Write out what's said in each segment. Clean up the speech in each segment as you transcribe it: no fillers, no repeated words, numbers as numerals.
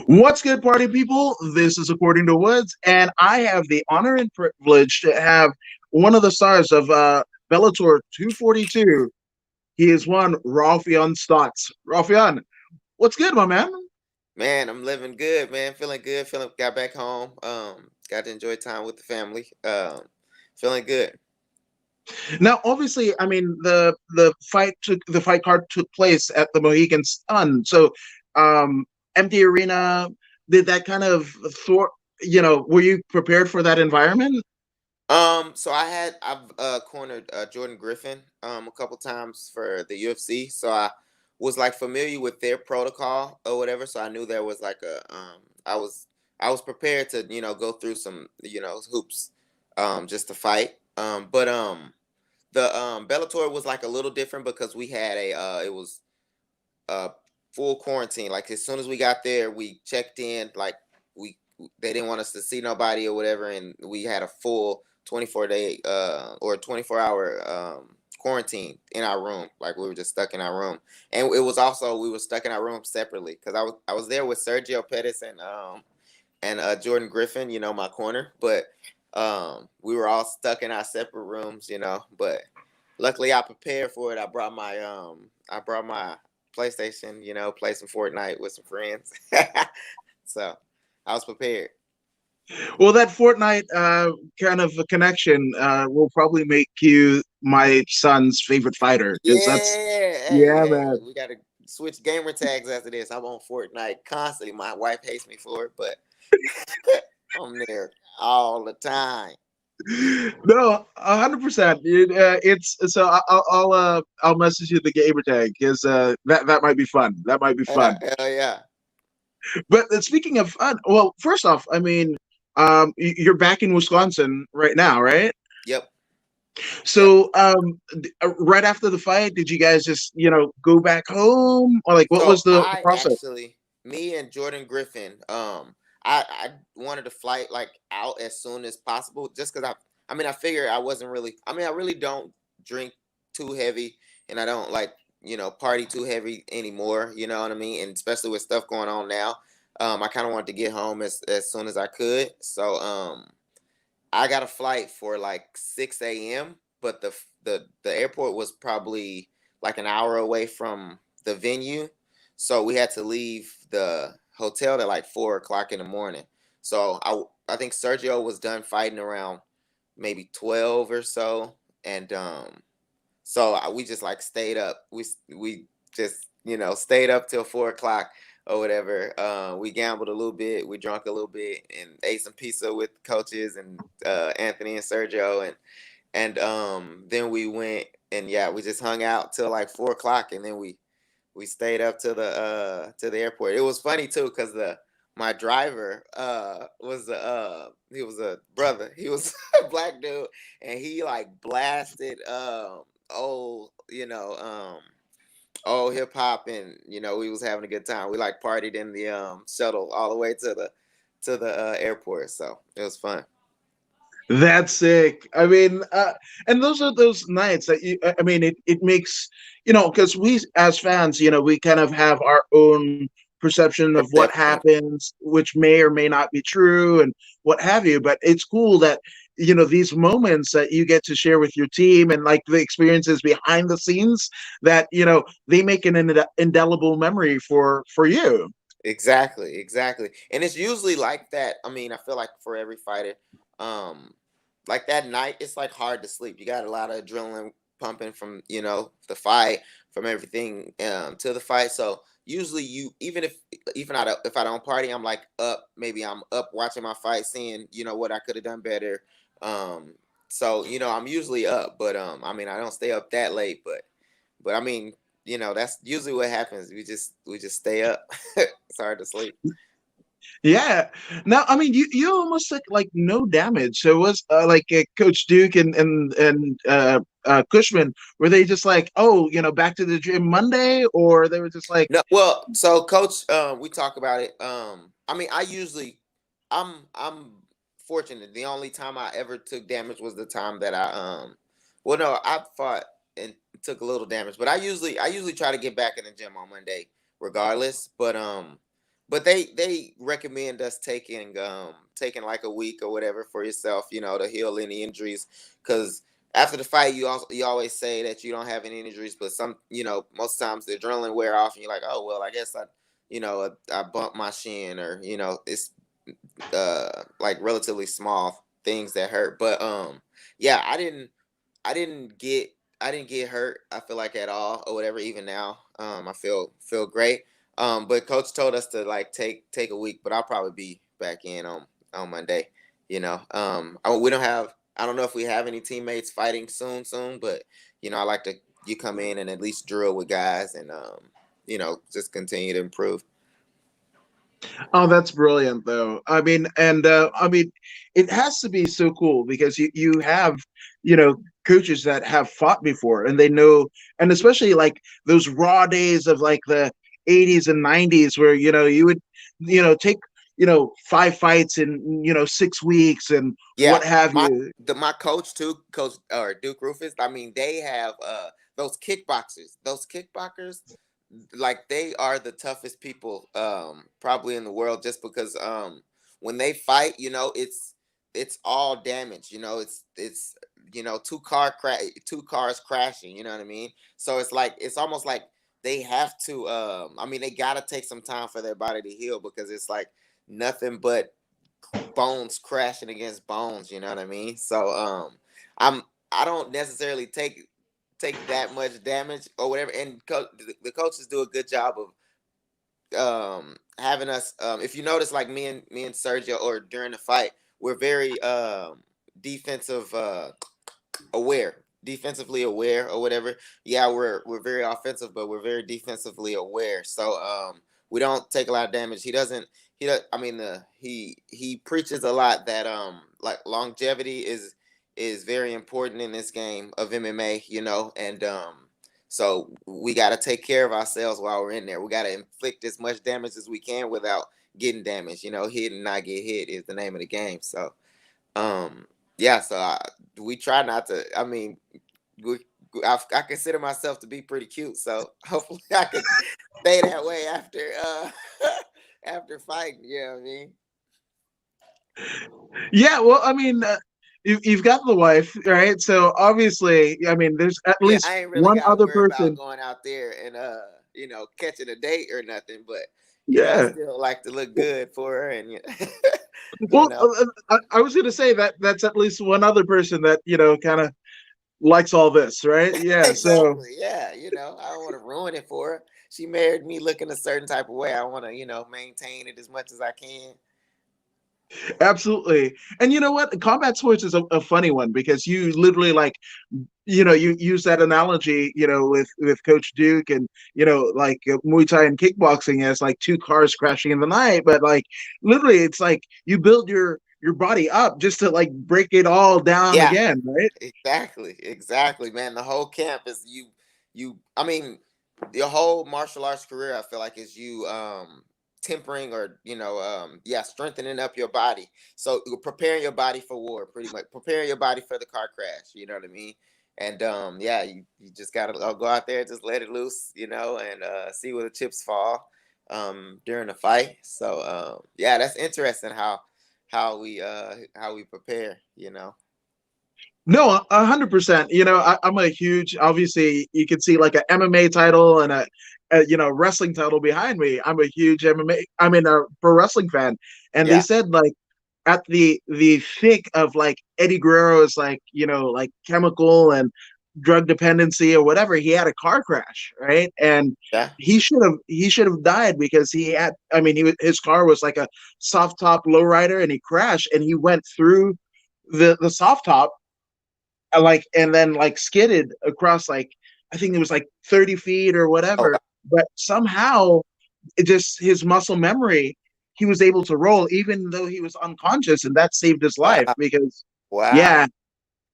What's good, party people? This is According to Woods, and I have the honor and privilege to have one of the stars of Bellator 242. He is one Raufeon Stots. Raufeon, what's good, my man? Man, I'm living good, man. Feeling good. Feeling got back home. Got to enjoy time with the family. Feeling good. Now, obviously, I mean the fight card took place at the Mohegan Sun, so um, empty arena. Did that kind of thwart? Were you prepared for that environment? So I've cornered Jordan Griffin a couple times for the UFC, so I was like familiar with their protocol or whatever. So I knew there was like I was prepared to go through some hoops just to fight. But the Bellator was like a little different because we had a it was uh full quarantine. Like as soon as we got there, we checked in. Like we they didn't want us to see nobody or whatever, and we had a full 24-day or 24-hour quarantine in our room. Like we were just stuck in our room, and it was also we were stuck in our room separately because I was there with Sergio Pettis and Jordan Griffin, my corner, but we were all stuck in our separate rooms, but luckily I prepared for it. I brought my PlayStation, play some Fortnite with some friends. So I was prepared. Well, that Fortnite kind of a connection will probably make you my son's favorite fighter because that's Yeah, hey, yeah, hey, man. we gotta switch gamer tags after this. I'm on Fortnite constantly. My wife hates me for it, but I'm there all the time. No, 100%. It's so I'll message you the gamer tag because that might be fun. That might be Yeah, fun. hell yeah. But speaking of fun, well, first off, I mean, you're back in Wisconsin right now, right? Yep, yep. So, right after the fight, did you guys just go back home, or like what was So the I process? actually, me and Jordan Griffin, I wanted to flight like out as soon as possible, just because I figured I wasn't really, I really don't drink too heavy, and I don't like party too heavy anymore. You know what I mean? And especially with stuff going on now, I kind of wanted to get home as soon as I could. So I got a flight for like 6 a.m., but the airport was probably like an hour away from the venue, so we had to leave the hotel at like 4 o'clock in the morning. So I think Sergio was done fighting around maybe 12 or so, and we just like stayed up. We just stayed up till 4 o'clock or whatever. We gambled a little bit, we drank a little bit, and ate some pizza with coaches and Anthony and Sergio, and then we went and yeah, we just hung out till like 4 o'clock, and then we stayed up to the airport. It was funny too because the my driver was he was a brother. He was a black dude, and he like blasted old old hip hop, and we was having a good time. We like partied in the shuttle all the way to the airport, so it was fun. That's sick. I mean, and those are those nights that I mean, it makes, because we as fans, we kind of have our own perception of what Perception. happens, which may or may not be true and what have you. But it's cool that, these moments that you get to share with your team and like the experiences behind the scenes that, they make an indelible memory for you. Exactly, exactly. And it's usually like that. I feel like for every fighter, um, like that night, it's like hard to sleep. You got a lot of adrenaline pumping from, the fight, from everything to the fight. So usually you if I don't party, I'm like up, maybe I'm up watching my fight, seeing, what I could have done better. Um, so, I'm usually up, but I don't stay up that late, but that's usually what happens. We just stay up. It's hard to sleep. Yeah. Now, I mean, you almost took like no damage. So it was like Coach Duke and Cushman. Were they just like, oh, back to the gym Monday, or they were just like, No, well, so coach, we talk about it. I'm fortunate. The only time I ever took damage was the time that well, no, I fought and took a little damage, but I usually try to get back in the gym on Monday, regardless. But but they recommend us taking like a week or whatever for yourself, to heal any injuries. Because after the fight, you always say that you don't have any injuries, but most times the adrenaline wear off, and you're like, oh well, I guess I bumped my shin, or it's like relatively small things that hurt. But yeah, I didn't get hurt, I feel like, at all or whatever. Even now, I feel great. But coach told us to like take a week, but I'll probably be back in on Monday. We don't have. I don't know if we have any teammates fighting soon, but I like to you come in and at least drill with guys, and just continue to improve. Oh, that's brilliant, though. I mean, and I mean, it has to be so cool because you have, coaches that have fought before and they know, and especially like those raw days of like the 80s and 90s where you would, take 5 fights in 6 weeks and Yeah, what have my you. my coach too, Coach or Duke Rufus. I mean, they have those kickboxers. Those kickboxers, like they are the toughest people probably in the world, just because when they fight, it's all damage. It's two cars crashing. You know what I mean? So it's almost like they have to. I mean, they gotta take some time for their body to heal, because it's like nothing but bones crashing against bones. You know what I mean? So I'm I don't necessarily take that much damage or whatever, and the coaches do a good job of having us. If you notice, like me and Sergio, or during the fight, we're very defensive aware, defensively aware or whatever. Yeah, we're very offensive, but we're very defensively aware. So we don't take a lot of damage. He doesn't. He does. I mean, he preaches a lot that like longevity is very important in this game of MMA. And so we got to take care of ourselves while we're in there. We got to inflict as much damage as we can without getting damaged. Hit and not get hit is the name of the game. So um yeah, so we try not to. I mean, we, I consider myself to be pretty cute, so hopefully I can stay that way after after fighting. You know what I mean? Yeah, well, I mean, you've got the wife, right? So obviously, I mean, there's at Yeah, least I ain't really one got to other worry about person. going out there and catching a date or nothing. But I Yeah. still like to look good for her, and you Well, know. I was going to say that that's at least one other person that kind of likes all this, right? Yeah. So Exactly. Yeah. I don't want to ruin it for her. She married me looking a certain type of way. I want to, maintain it as much as I can. absolutely. And you know what? Combat sports is a funny one because you literally like, you use that analogy, with Coach Duke and like Muay Thai and kickboxing as like two cars crashing in the night, but like literally, it's like you build your body up just to like break it all down Yeah. again, right? Exactly, man. The whole camp is I mean, your whole martial arts career, I feel like, is you tempering, or yeah, strengthening up your body. So you're preparing your body for war, pretty much preparing your body for the car crash. You know what I mean? And yeah, you just gotta go out there, just let it loose, and see where the chips fall during the fight. So yeah, that's interesting how we prepare. No, 100%. I'm a huge. Obviously, you can see like a MMA title and a wrestling title behind me. I'm a huge MMA. I mean, a pro wrestling fan, and they Yeah. said like at the thick of like Eddie Guerrero's like like chemical and drug dependency or whatever, he had a car crash, right? And Yeah. he should have died because he had. I mean, his car was like a soft top lowrider, and he crashed, and he went through the soft top, like, and then like skidded across like I think it was like 30 feet or Oh, whatever. But somehow, it just his muscle memory, he was able to roll even though he was unconscious, and that saved his wow. life because Wow. yeah,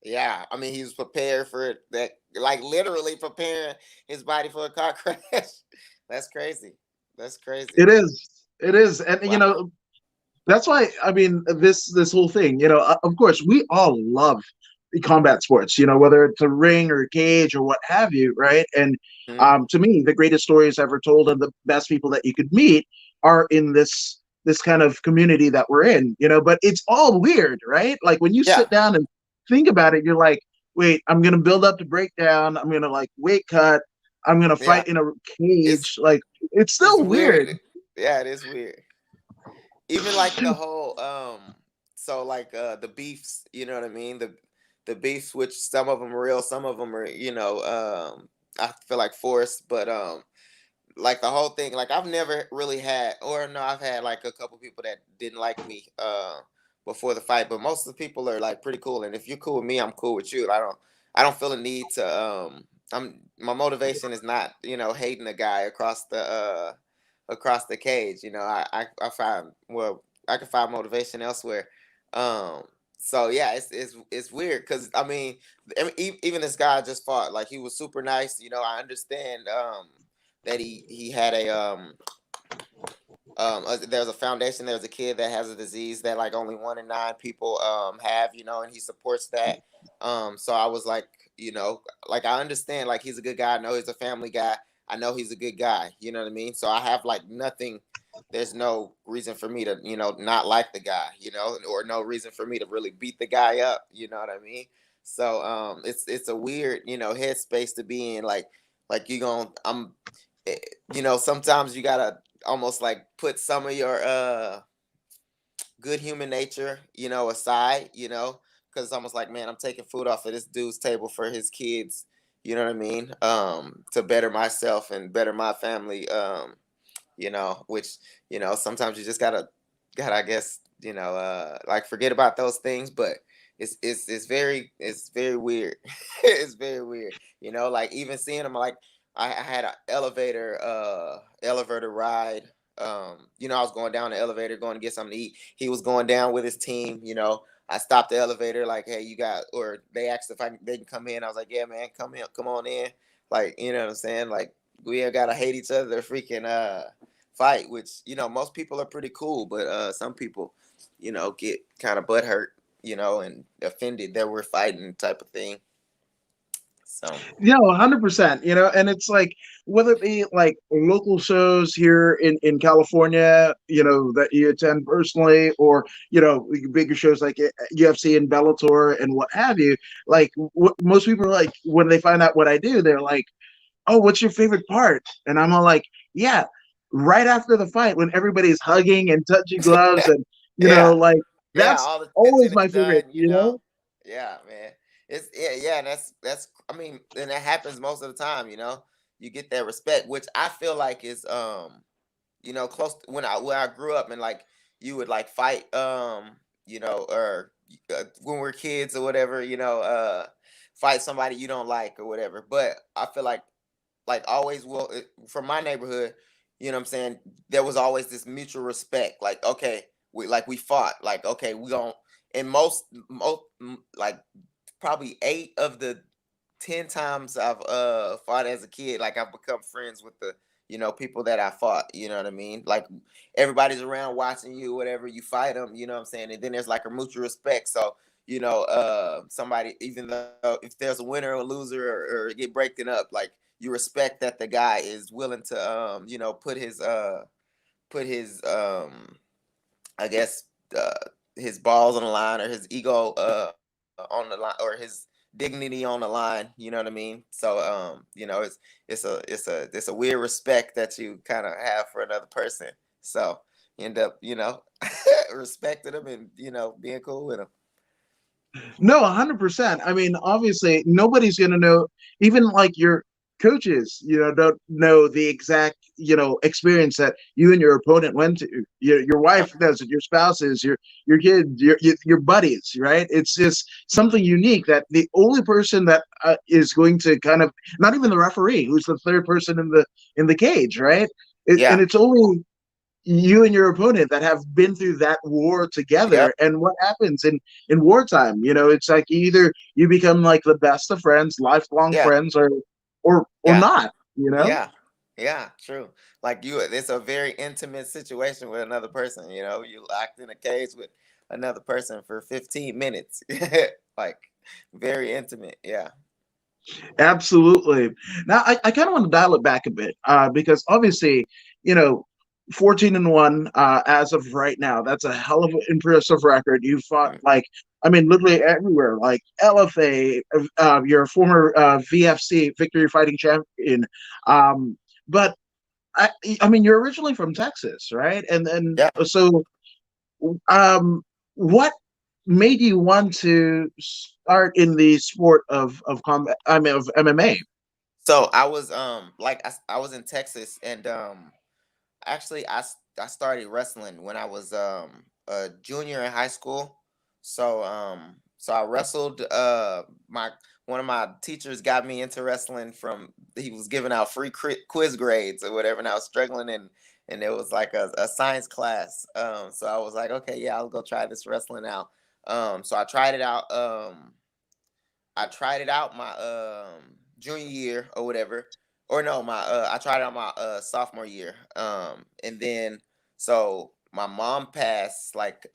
Yeah. I mean, he was prepared for it, that, like literally preparing his body for a car crash. That's crazy. That's crazy. it is, and Wow. that's why I mean this whole thing. Of course, we all love the combat sports. Whether it's a ring or a cage or what have you, right? And Mhm. to me, the greatest stories ever told and the best people that you could meet are in this kind of community that we're in, but it's all weird, right? Like when you Yeah. sit down and think about it, you're like, wait, I'm gonna build up the breakdown, I'm gonna like weight cut, I'm gonna Yeah. fight in a It's cage. Like it's it's still weird. weird. Yeah, it is weird. Even like the whole so like the beefs, you know what I mean? The beefs, which some of them are real, some of them are, I feel like forced, but like the whole thing, like I've never really had, or no, I've had like a couple people that didn't like me before the fight, but most of the people are like pretty cool, and if you're cool with me, I'm cool with you. I don't feel a need to my motivation is not, hating a guy across the cage. I find, well, I can find motivation elsewhere. Um, so yeah, it's weird because even this guy I just fought, like he was super nice. I understand that he had there's a foundation, there's a kid that has a disease that like only 1 in 9 people have, and he supports that. So I was like, like I understand, like he's a good guy. I know he's a family guy. I know he's a good guy. You know what I mean? So I have like nothing. There's no reason for me to, not like the guy, or no reason for me to really beat the guy up. You know what I mean? So it's a weird, headspace to be in. Like you going, eh, sometimes you gotta almost like put some of your good human nature, aside, because it's almost like, man, I'm taking food off of this dude's table for his kids, you know what I mean? To better myself and better my family, which, sometimes you just gotta, I guess, like forget about those things, but it's very weird. It's very weird, like even seeing them, like I had an elevator ride. I was going down the elevator, going to get something to eat. He was going down with his team. I stopped the elevator, like, hey, or they asked if they can come in. I was like, yeah, man, come in, come on in. Like, you know what I'm saying? Like, we ain't gotta hate each other, freaking fight. Which, most people are pretty cool, but some people, get kind of butthurt, and offended that we're fighting type of thing. So 100%. And it's like whether it be like local shows here in California, that you attend personally, or bigger shows like UFC and Bellator and what have you. Like most people are like, when they find out what I do, they're like, "Oh, what's your favorite part?" And I'm all like, "Yeah, right after the fight when everybody's hugging and touching gloves, and yeah, like yeah, that's all the always tension my is favorite." done. Yeah, man. It's yeah, and that's. I mean, and that happens most of the time. You get that respect, which I feel like is close to when I grew up, and like you would like fight or when we're kids or whatever, fight somebody you don't like or whatever. But I feel like always will from my neighborhood, what I'm saying, there was always this mutual respect. Like, okay, we fought, like, okay, we gon' and most like probably 8 of the 10 times I've fought as a kid, like I've become friends with the people that I fought. You know what I mean? Like everybody's around watching you, whatever, you fight them. You know what I'm saying? And then there's like a mutual respect. So somebody, even though if there's a winner or loser, or get breaking up, like you respect that the guy is willing to put his I guess his balls on the line, or his ego on the line, or his dignity on the line. You know what I mean? So it's a weird respect that you kind of have for another person. So you end up respecting them, and being cool with them. No, 100%. I mean, obviously, nobody's going to know, even like your coaches, don't know the exact, experience that you and your opponent went to. Your Yeah, wife does it, your spouses, your kids, your buddies, right? It's just something unique that the only person that is going to kind of, not even the referee, who's the third person in the cage, right? And yeah, it's only you and your opponent that have been through that war yep, together. And what happens in wartime, it's like either you become like the best of friends, lifelong yeah, friends, or yeah. not. Yeah, yeah, true. Like it's a very intimate situation with another person. You locked in a cage with another person for 15 minutes. Like very intimate. Yeah, Absolutely. Now I kind of want to dial it back a bit, because obviously, you know 14-1 as of right now. That's a hell of an impressive record. You fought like, I mean, literally everywhere, like LFA, your former VFC Victory Fighting Champion. Um, but I, I mean, you're originally from Texas, right? And Yeah. so, um, what made you want to start in the sport of combat? I mean, of MMA. So I was like I was in Texas, and actually I started wrestling when I was a junior in high school. So I wrestled. My One of my teachers got me into wrestling from, he was giving out free quiz grades or whatever, and I was struggling, and it was like a science class. So I was like, okay, yeah, I'll go try this wrestling out. So I tried it out my junior year or whatever. Or no, my I tried it out my sophomore year. And then so my mom passed like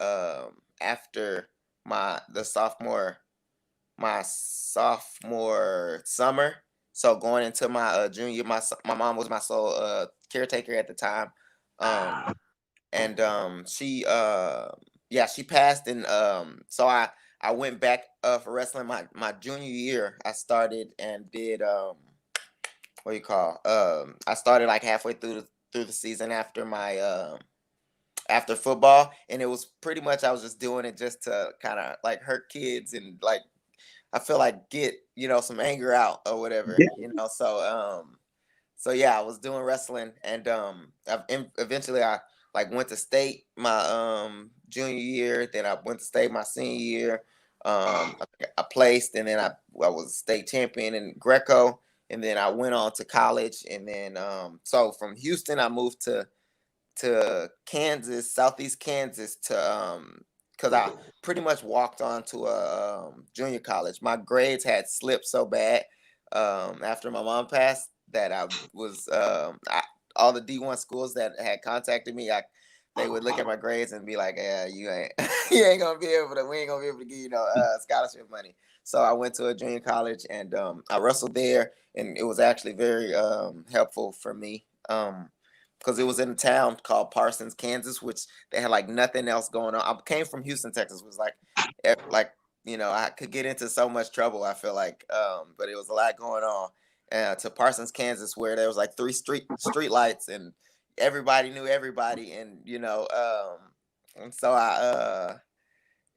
after my sophomore summer. So going into my junior, my mom was my sole caretaker at the time. Um and she yeah, she passed, and so I went back for wrestling my junior year. I started and did what do you call, I started like halfway through the season after my after football, and it was pretty much, I was just doing it just to kind of like hurt kids, and like I feel like get, some anger out or whatever, so yeah, I was doing wrestling, and eventually I like went to state my junior year. Then I went to state my senior year. I placed, and then I was state champion in Greco, and then I went on to college, and then so from Houston I moved to Kansas, Southeast Kansas, to because I pretty much walked on to a junior college. My grades had slipped so bad after my mom passed that I was all the D1 schools that had contacted me, they would look at my grades and be like, "Yeah, you ain't you ain't gonna be able to. We ain't gonna be able to give you scholarship money." So I went to a junior college, and I wrestled there, and it was actually very helpful for me. Because it was in a town called Parsons, Kansas, which they had like nothing else going on. I came from Houston, Texas. It was like I could get into so much trouble, I feel like, but it was a lot going on. To Parsons, Kansas, where there was like three street lights, and everybody knew everybody, and and so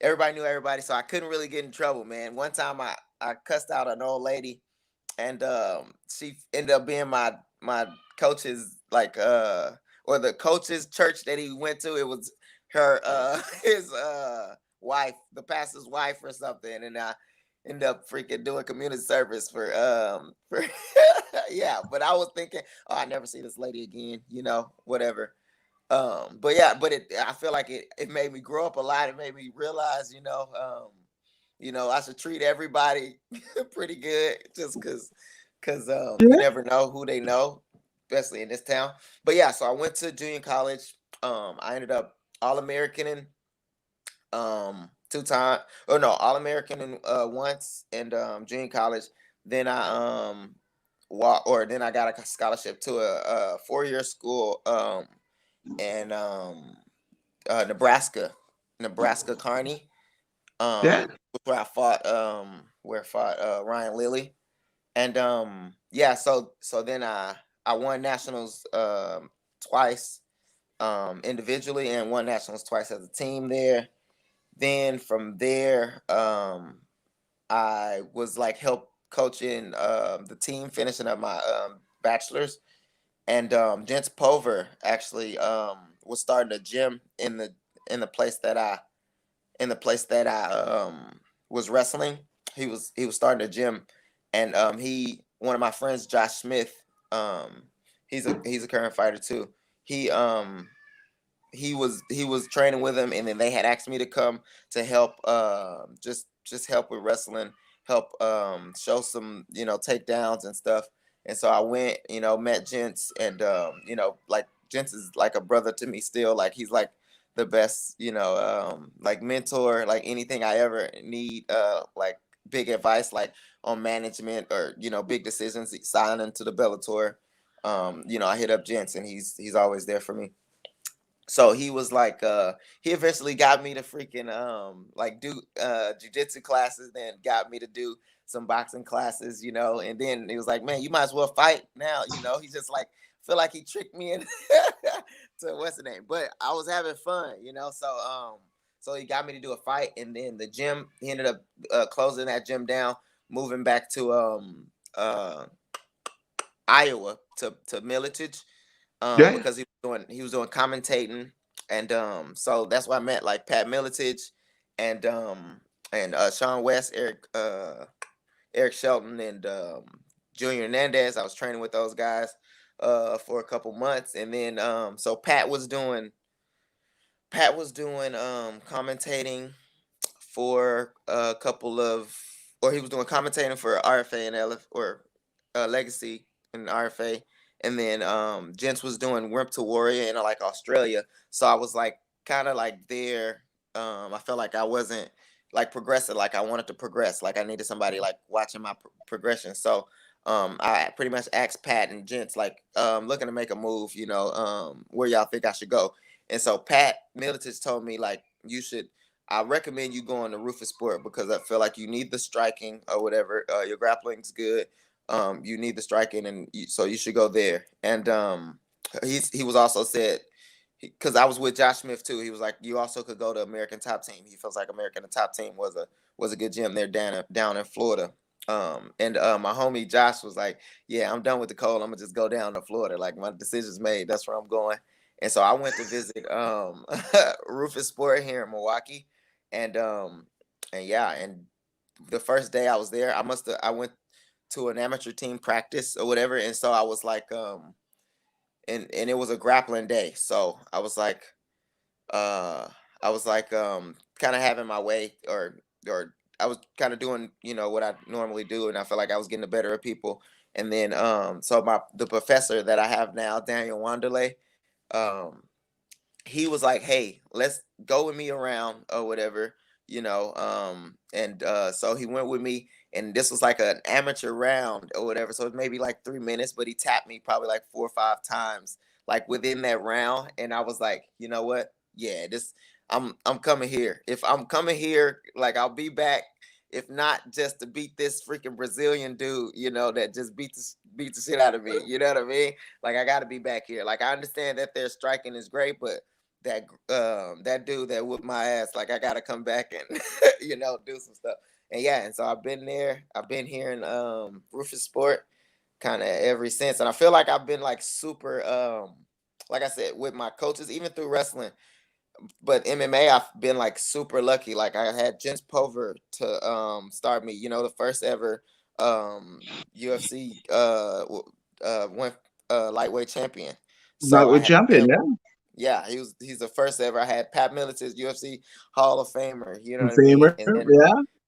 everybody knew everybody, so I couldn't really get in trouble, man. One time I cussed out an old lady, and she ended up being my coach's, like or the coach's church that he went to. It was her his wife, the pastor's wife or something, and I ended up freaking doing community service for yeah. But I was thinking, oh, I never see this lady again, whatever. But yeah, but I feel like it made me grow up a lot. It made me realize, I should treat everybody pretty good, just because you Yeah. never know who they know, especially in this town. But yeah, so I went to junior college. I ended up All American in 2 time, or no, All American in once, and junior college. Then I then I got a scholarship to a 4-year school and Nebraska Kearney, Yeah. where I fought Ryan Lilly, and yeah, so then I won nationals twice individually, and won nationals twice as a team there. Then from there, I was like help coaching the team, finishing up my bachelor's, and Gents Pover actually was starting a gym in the place that I was wrestling. He was starting a gym, and one of my friends, Josh Smith, he's a current fighter too. He um he was training with him, and then they had asked me to come to help, just help with wrestling, help show some takedowns and stuff. And so I went, met Gents, and like Gents is like a brother to me still. Like he's like the best, like mentor, like anything I ever need, like big advice, like on management, or big decisions, signing to the Bellator. I hit up Gents, and he's always there for me. So he was like, he eventually got me to freaking like do jujitsu classes, then got me to do some boxing classes, and then he was like, man, you might as well fight now, He just like feel like he tricked me into to what's the name, but I was having fun, so he got me to do a fight, and then the gym, he ended up closing that gym down, moving back to Iowa to Milledge, Yeah. because he was doing commentating, and so that's why I met like Pat Milledge and Sean West, Eric Shelton, and Junior Hernandez. I was training with those guys for a couple months, and then so Pat was doing commentating for a couple of, or he was doing commentating for RFA and LF, or Legacy and RFA, and then Gents was doing Wimp to Warrior in like Australia. So I was like kind of like there. I felt like I wasn't like progressing like I wanted to progress. Like I needed somebody like watching my progression. So I pretty much asked Pat and Gents like, looking to make a move. Where y'all think I should go? And so Pat Miletich told me like, I recommend you going to Rufus Sport because I feel like you need the striking or whatever. Your grappling's good. You need the striking, and so you should go there. And he was also said, because I was with Josh Smith too. He was like, you also could go to American Top Team. He feels like American Top Team was a good gym there down in Florida. And my homie Josh was like, yeah, I'm done with the cold. I'm gonna just go down to Florida. Like my decision's made. That's where I'm going. And so I went to visit Rufus Sport here in Milwaukee, and yeah, and the first day I was there, I went to an amateur team practice or whatever, and so I was like, and it was a grappling day, so uh, I was like, kind of having my way, or I was kind of doing, what I normally do, and I felt like I was getting the better of people, and then so the professor that I have now, Daniel Wanderley, um he was like, hey, let's go with me around or whatever, and so he went with me, and this was like an amateur round or whatever, so it maybe like 3 minutes, but he tapped me probably like 4 or 5 times like within that round, and I was like, you know what, yeah, this, I'm coming here. If I'm coming here, like I'll be back, if not just to beat this freaking Brazilian dude, that just beat the shit out of me, you know what I mean? Like I got to be back here. Like I understand that their striking is great, but that dude that whooped my ass, like I gotta come back and do some stuff. And yeah, and so I've been there. I've been here in Rufus Sport kind of ever since, and I feel like I've been like super, like I said, with my coaches, even through wrestling. But MMA, I've been like super lucky. Like I had Jens Pover to start me. The first ever UFC went lightweight champion. Not So I with had champion, him. yeah. Yeah, he's the first ever. I had Pat Miletich, UFC Hall of Famer. You know what I mean? Famer, And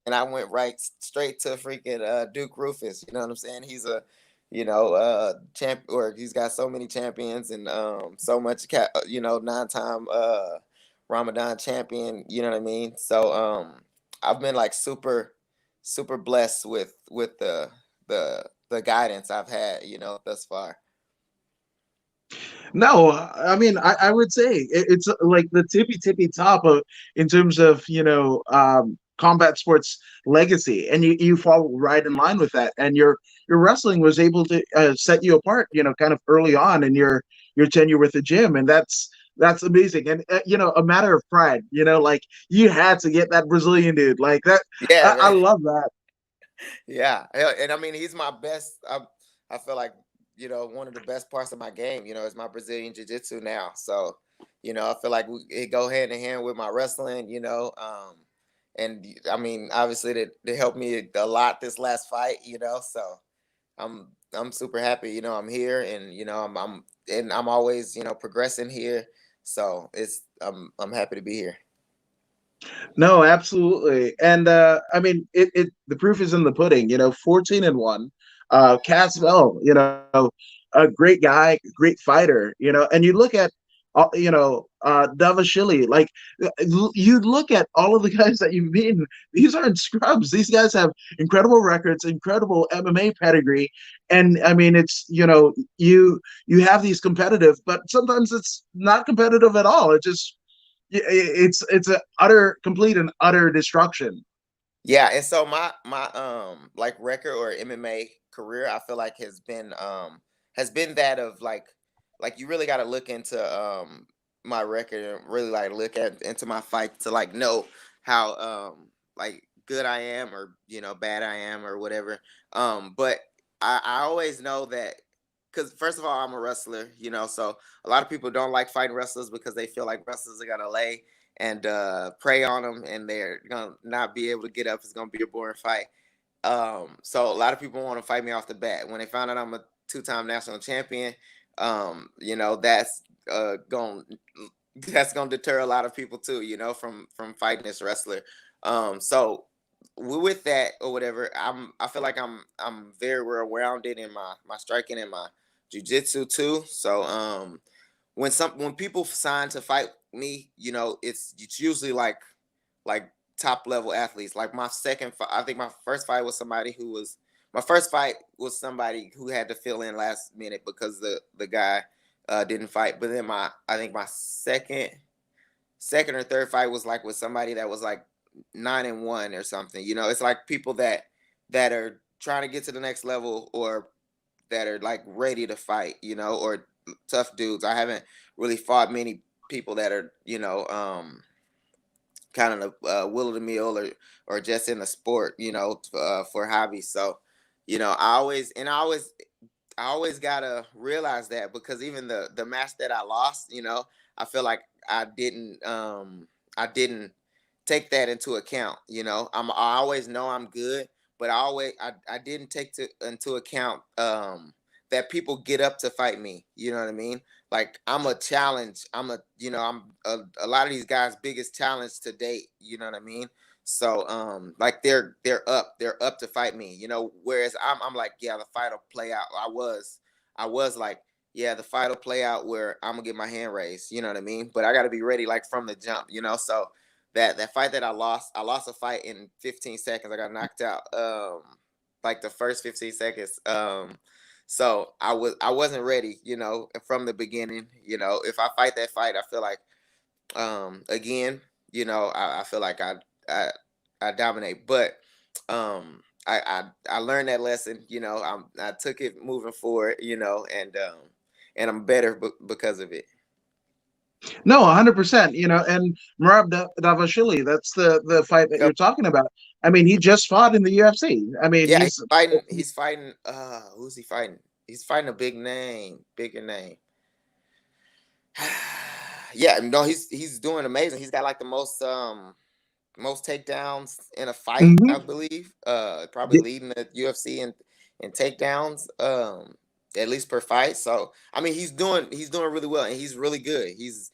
yeah. I went right straight to freaking Duke Rufus. You know what I'm saying? He's a champ, or he's got so many champions, and so much 9-time Ramadan champion. You know what I mean? So I've been like super super blessed with the guidance I've had. Thus far. No, I mean, I would say it's like the tippy top of in terms of combat sports legacy, and you fall right in line with that. And your wrestling was able to set you apart, kind of early on in your tenure with the gym, and that's amazing. And a matter of pride, like you had to get that Brazilian dude like that. Yeah, I man. love that. Yeah, and I mean he's my best. I feel like one of the best parts of my game. Is my Brazilian Jiu Jitsu now. So I feel like it go hand in hand with my wrestling. And I mean obviously they helped me a lot this last fight. So I'm super happy. I'm here, and I'm always progressing here. So I'm happy to be here. No, absolutely. And I mean it the proof is in the pudding, 14-1. Caswell, a great guy, great fighter, and you look at Davashili. Like you look at all of the guys that you've beaten; these aren't scrubs. These guys have incredible records, incredible MMA pedigree, and I mean, it's you have these competitive, but sometimes it's not competitive at all. It's a utter, complete, and utter destruction. Yeah, and so my like record or MMA career, I feel like has been that of like you really got to look into my record and really like look at into my fight to like know how like good I am or bad I am or whatever. But I always know that because first of all I'm a wrestler, so a lot of people don't like fighting wrestlers because they feel like wrestlers are gonna lay and prey on them, and they're gonna not be able to get up. It's gonna be a boring fight. So a lot of people want to fight me off the bat. When they found out I'm a two-time national champion, that's going that's gonna deter a lot of people too, from fighting this wrestler. So with that or whatever, I feel like I'm very well rounded in my striking and my jujitsu too. So when people sign to fight me, it's usually like top level athletes. Like my I think my first fight was somebody who had to fill in last minute because the guy didn't fight. But then I think my second or third fight was like with somebody that was like 9-1 or something. It's like people that are trying to get to the next level or that are like ready to fight, or tough dudes. I haven't really fought many people that are, kind of will of the meal or just in the sport, for hobby. So, I always gotta realize that because even the match that I lost, I feel like I didn't take that into account. I always know I'm good, but I didn't take into account that people get up to fight me. You know what I mean? Like I'm a challenge. I'm a lot of these guys' biggest challenge to date. You know what I mean? So like they're up to fight me. Whereas I'm like, yeah, the fight will play out. I was like, yeah, the fight will play out where I'm gonna get my hand raised. You know what I mean? But I got to be ready like from the jump. So that fight that I lost a fight in 15 seconds. I got knocked out. Like the first 15 seconds. So I wasn't ready, from the beginning. If I fight that fight, I feel like again, I feel like I I dominate. But I learned that lesson, I took it moving forward, and I'm better because of it. No, 100%. And Marab Davashili, that's the fight that you're Yep. talking about. I mean, he just fought in the UFC. I mean, Yeah, he's fighting who's he fighting? He's fighting a bigger name. Yeah, no, he's doing amazing. He's got like the most takedowns in a fight, I mhm. believe. Probably leading the UFC in takedowns, at least per fight. So I mean, he's doing really well, and he's really good. He's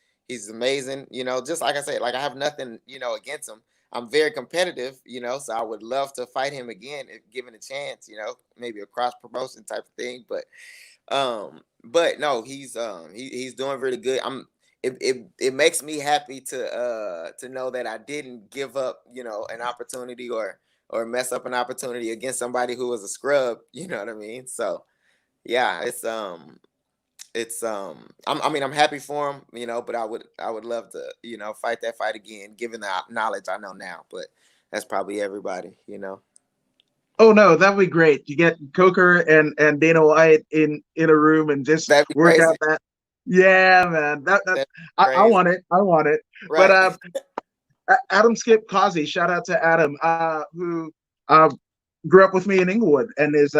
amazing. Just like I said, like I have nothing against him. I'm very competitive, so I would love to fight him again if given a chance. Maybe a cross promotion type of thing, but no, he's doing really good. It makes me happy to know that I didn't give up, an opportunity or mess up an opportunity against somebody who was a scrub, you know what I mean? So yeah, I mean I'm happy for him, but I would love to, fight that fight again given the knowledge I know now, but that's probably everybody. Oh no, that would be great. You get Coker and Dana White in a room and just That'd be work out crazy. that. Yeah, man. That That'd be I crazy. want it. I want it. But Right. Adam Skip Causey, shout out to Adam, who grew up with me in Inglewood and is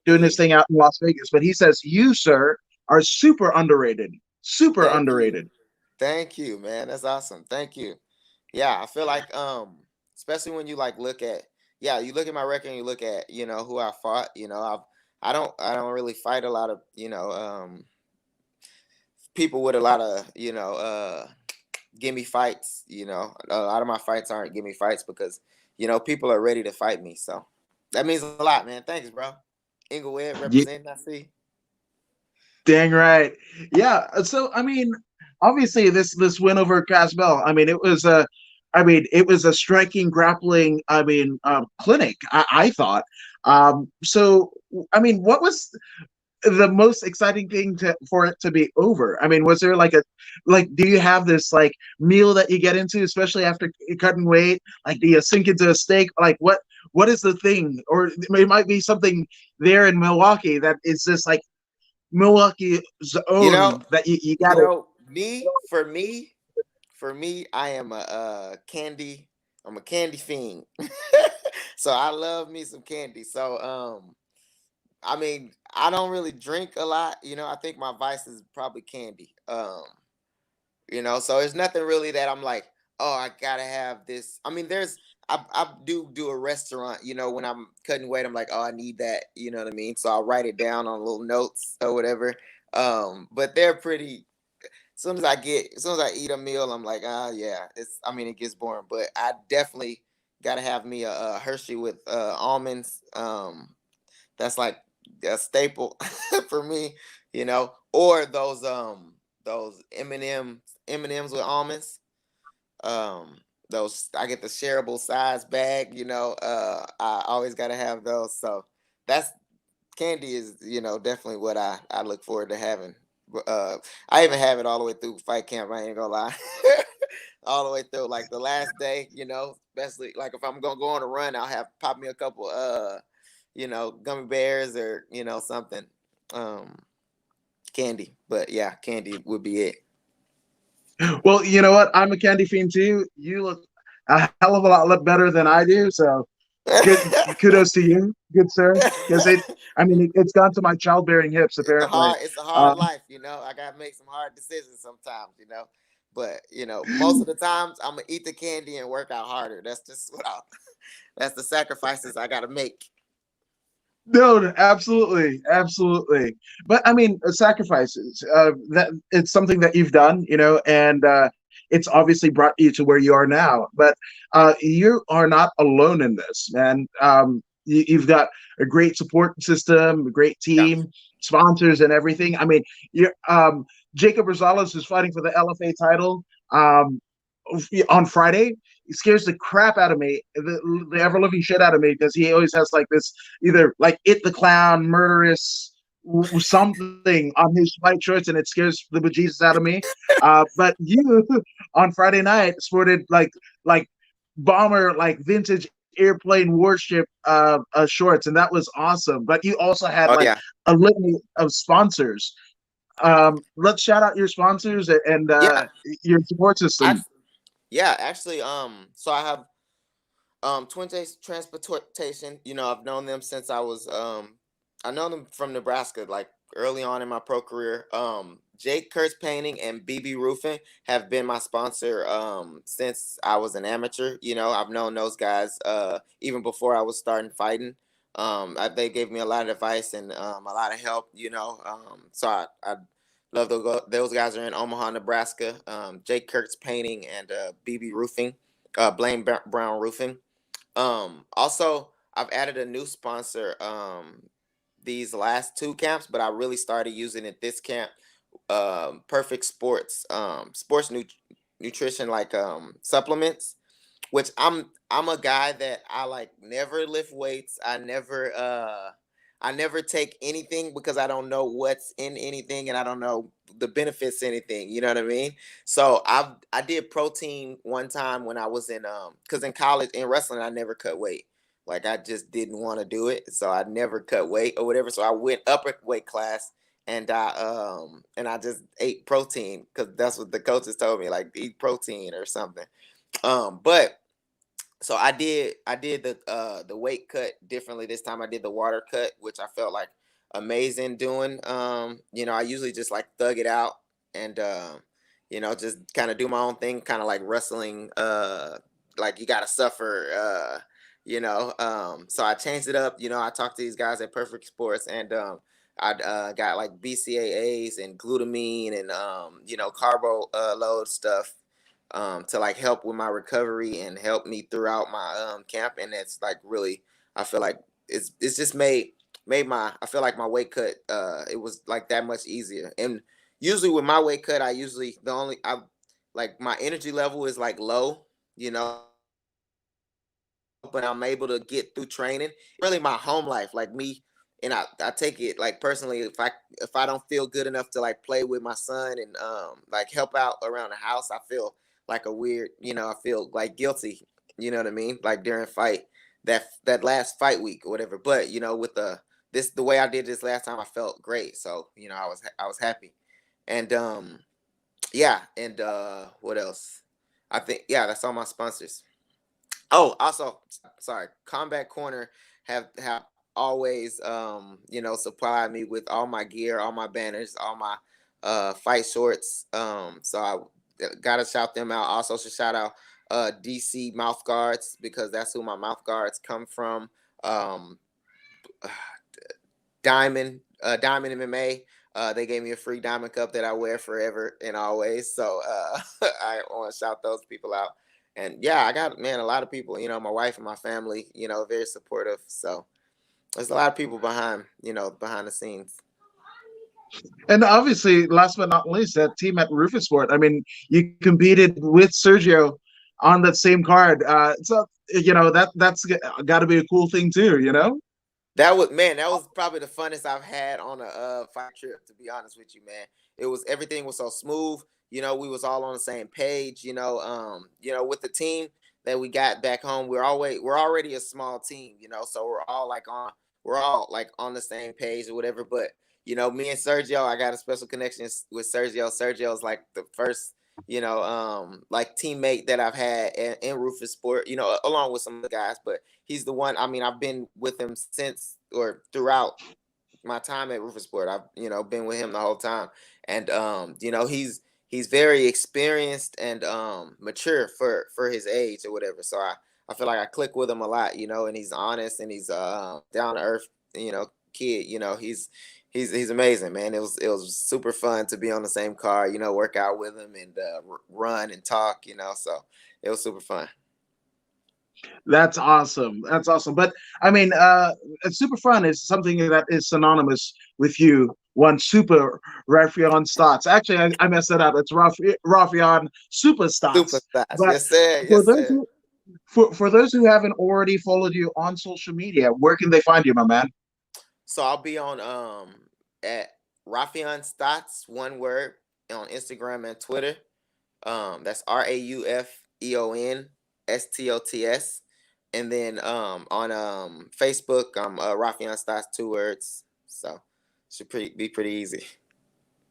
doing this Hey, thing out in Las Vegas. But he says you, sir, are super underrated. Super thank you. underrated. Thank you, man. That's awesome. Thank you. Yeah, I feel like especially when you like look at yeah, you look at my record and you look at, who I fought, I don't really fight a lot of, people with a lot of, gimme fights, A lot of my fights aren't gimme fights because, people are ready to fight me. So that means a lot, man. Thanks, bro. Inglewood Yeah, representing, I see. dang right. Yeah. So I mean, obviously this win over Casbell. I mean, it was a striking grappling. Clinic. I thought. So I mean, what was the most exciting thing for it to be over? I mean, was there do you have this like meal that you get into, especially after cutting weight? Like, do you sink into a steak? Like, what is the thing? Or it might be something there in Milwaukee that is just like Milwaukee's You know, own that you you gotta. know, for me, I am a candy. I'm a candy fiend. So I love me some candy. So I mean, I don't really drink a lot. I think my vice is probably candy. So there's nothing really that I'm like, oh, I gotta have this. I mean, I do a restaurant, when I'm cutting weight, I'm like, oh, I need that, you know what I mean? So I'll write it down on little notes or whatever. But they're pretty. As soon as I eat a meal, I'm like, yeah, I mean, it gets boring, but I definitely gotta have me a Hershey with almonds. That's like a staple for me, or those M&Ms with almonds. Um, those I get the shareable size bag. I always gotta have those. So that's candy is definitely what I look forward to having. I even have it all the way through fight camp. I ain't gonna lie, all the way through. Like the last day, especially like if I'm gonna go on a run, I'll have pop me a couple gummy bears or something. Um, Candy, but yeah, candy would be it. Well, you know what? I'm a candy fiend too. You look a hell of a lot better than I do. So good kudos to you, good sir. Because it's gone to my childbearing hips apparently. It's a hard Um, life. I gotta make some hard decisions sometimes. But most of the times I'm gonna eat the candy and work out harder. That's just that's the sacrifices I gotta make. no, absolutely, absolutely. But I mean, sacrifices. That it's something that you've done, and it's obviously brought you to where you are now. But you are not alone in this, man. You've got a great support system, a great Yeah. team, sponsors, and everything. I mean, you Jacob Rosales is fighting for the LFA title. Um, on Friday. He scares the crap out of me, the ever living shit out of me, because he always has like this either like it the clown, murderous something on his fight shorts, and it scares the bejesus out of me. But you on Friday night sported like bomber like vintage airplane warship shorts, and that was awesome. But you also had Oh like yeah. a litany of sponsors. Let's shout out your sponsors and Yeah. your support system. Actually, yeah. Actually, so I have Twin Taste Transportation. I've known them since I know them from Nebraska, like early on in my pro career. Jake Kurtz Painting and BB Roofing have been my sponsor since I was an amateur. I've known those guys even before I was starting fighting. They gave me a lot of advice and a lot of help. So I love those guys are in Omaha, Nebraska. Jake Kurtz Painting and BB Roofing, Blaine Brown Roofing. Also, I've added a new sponsor these last two camps, but I really started using it this camp. Perfect Sports, sports nutrition like supplements, which I'm a guy that I like never lift weights. I never take anything because I don't know what's in anything and I don't know the benefits of anything. You know what I mean? So I did protein one time when I was in because in college in wrestling I never cut weight. Like I just didn't want to do it. So I never cut weight or whatever. So I went up a weight class and I just ate protein because that's what the coaches told me, like eat protein or something. But so I did the weight cut differently this time. I did the water cut, which I felt like amazing doing. I usually just like thug it out and just kind of do my own thing, kind of like wrestling. Like you gotta suffer. So I changed it up. I talked to these guys at Perfect Sports and I got like BCAAs and glutamine and carbo load stuff to like help with my recovery and help me throughout my camp. And it's like really, I feel like it's just made my I feel like my weight cut it was like that much easier. And usually with my weight cut, I usually I like my energy level is like low, you know, but I'm able to get through training. Really, my home life, like me, and I take it like personally. If I don't feel good enough to like play with my son and like help out around the house, I feel like a weird, you know, I feel like guilty. You know what I mean? Like during fight that last fight week or whatever. But you know, with the way I did this last time, I felt great. So you know, I was happy, and yeah, and what else? I think yeah, that's all my sponsors. Oh, also, sorry, Combat Corner have always you know supplied me with all my gear, all my banners, all my fight shorts. So I gotta shout them out. Also should shout out DC mouth guards because that's who my mouth guards come from. Um Diamond MMA. They gave me a free diamond cup that I wear forever and always. So I want to shout those people out. And yeah, I got man a lot of people. You know, my wife and my family. You know, very supportive. So there's a lot of people behind. You know, behind the scenes. And obviously, last but not least, that team at Rufus Sport. I mean, you competed with Sergio on that same card. So you know that's got to be a cool thing too. You know. That was man, that was probably the funnest I've had on a fight trip, to be honest with you, man. It was everything was so smooth. You know, we was all on the same page, you know, with the team that we got back home, we're already a small team, you know, so we're all like on the same page or whatever. But you know, me and Sergio, I got a special connection with Sergio. Sergio's like the first, like teammate that I've had in Rufus Sport, you know, along with some other guys, but he's the one. I mean, I've been with him since or throughout my time at Rufus Sport. I've been with him the whole time, and you know he's very experienced and mature for his age or whatever. So I feel like I click with him a lot, you know, and he's honest and he's down to earth, you know, kid. You know, he's amazing, man. It was super fun to be on the same car, you know, work out with him and run and talk, you know. So it was super fun. That's awesome. That's awesome. But I mean, it's super fun is something that is synonymous with you. One super Raufeon Stots. Actually, I messed that up. It's Raufeon Super Super Stots. fast. But Yes, sir. for Yes, those sir. who for those who haven't already followed you on social media, where can they find you, my man? So I'll be on at Raufeon Stots, one word, on Instagram and Twitter. That's RAUFEON STOTS. And then on Facebook, I'm Raufeon Stots, two words. So should be pretty easy.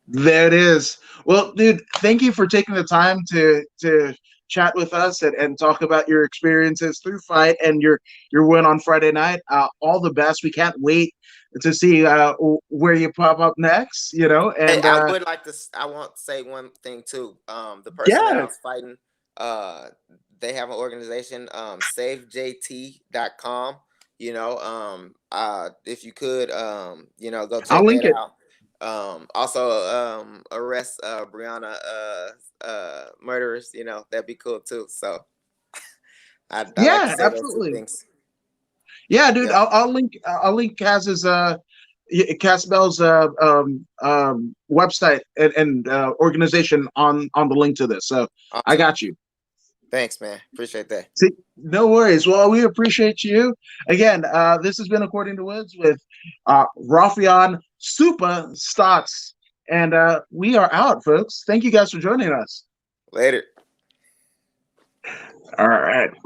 There it is. Well, dude, thank you for taking the time to chat with us and talk about your experiences through fight and your win on Friday night. All the best. We can't wait to see where you pop up next. You know, Hey, and I would like to. I want to say one thing too. The person that I yeah, was fighting, uh, they have an organization, SaveJT.com. If you could, go I'll check link that it. out. Also, arrest Brianna murderers. You know, that'd be cool too. So I like to Yeah, say those two absolutely. things. Yeah, dude, Yeah, I'll link Kaz's Cass Bell's website and organization on the link to this. So I awesome. got you. Thanks, man. Appreciate that. See, no worries. Well, we appreciate you again. This has been According to Woods with Raufeon Super Stots, and we are out, folks. Thank you guys for joining us. Later. All right.